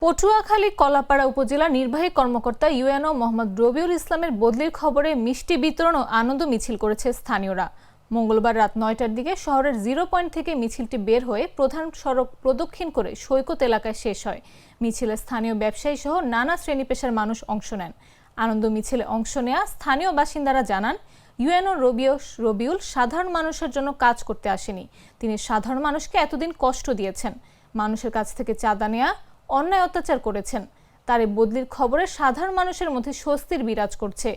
পটুয়াখালী কলাপাড়া উপজেলা নির্বাহী কর্মকর্তা ইউএনও মোহাম্মদ রবিউল ইসলামের বদলির খবরে মিষ্টি বিতরণ ও আনন্দ মিছিল করেছে স্থানীয়রা। মঙ্গলবার রাত ৯টার দিকে শহরের 0 পয়েন্ট থেকে মিছিলটি বের হয়ে প্রধান সড়ক প্রদক্ষিণ করে সৈকত এলাকায় শেষ হয়। মিছিলে স্থানীয় ব্যবসায়ী সহ নানা শ্রেণী পেশার মানুষ অংশ নেন। আনন্দ মিছিলে অংশ নেয়া স্থানীয় বাসিন্দারা জানান, ইউএনও রবিউল সাধারণ মানুষের জন্য কাজ করতে আসেনি। তিনি সাধারণ মানুষকে এতদিন কষ্ট দিয়েছেন, মানুষের কাছ থেকে চাঁদা নেয়া, অন্যায় অত্যাচার করেছেন। তার এই বদলির খবরে সাধারণ মানুষের মধ্যে স্বস্তির বিরাজ করছে।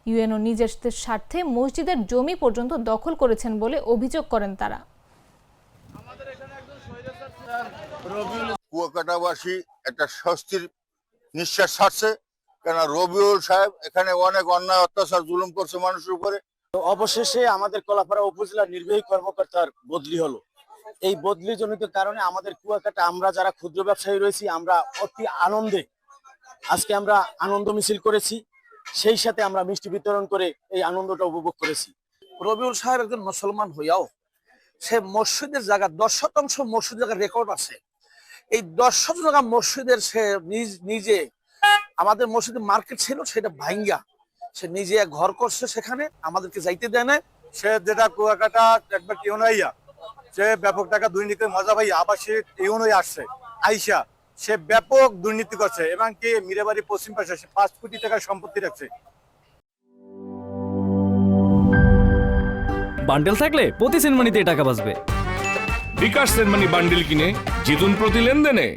ইউএনও নিজের স্বার্থে মসজিদের জমি পর্যন্ত দখল করেছেন বলে অভিযোগ করেন তারা। কুয়াকাটাবাসী একটা স্বস্তির নিঃশ্বাস ছাড়ছে, কেন রবিউল সাহেব এখানে অনেক অন্যায় অত্যাচার জুলুম করছে মানুষের উপরে। অবশেষে আমাদের কলাপাড়া উপজেলা নির্বাহী কর্মকর্তার বদলি হলো। এই বদলি জনিত কারণে আমাদের কুয়াকাটা আমরা যারা ক্ষুদ্র ব্যবসায়ী রয়েছি আমরা অতি আনন্দে আজকে আমরা আনন্দ মিছিল করেছি, সেই সাথে আমরা মিষ্টি বিতরণ করে এই আনন্দটা উপভোগ করেছি। রবিউল সাহেব একজন মুসলমান হইয়াও সে মসজিদের জায়গা 10% মসজিদ জায়গার রেকর্ড আছে। এই 10% জায়গা মসজিদের সে নিজে আমাদের মসজিদে মার্কেট ছিল সেটা ভাঙ্গা সে নিজে এক ঘর করছে, সেখানে আমাদেরকে যাইতে দেয় না। সে যেটা কুয়াকাটা একবার টিউনাইয়া সে ব্যাপক টাকা দুর্নীতির মজা ভাই আবার সে টিউনই আসছে আইসা সে ব্যাপক দুর্নীতি করছে এবং কি মিরাবাড়ি পশ্চিম পাশে 5 কোটি টাকার সম্পত্তি রাখছে। বান্ডেল থাকলে প্রতি সেনমানিতে টাকা বাঁচবে। বিকাশ সেনমানি বান্ডেল কিনে জিতুন প্রতি লেনদেনে।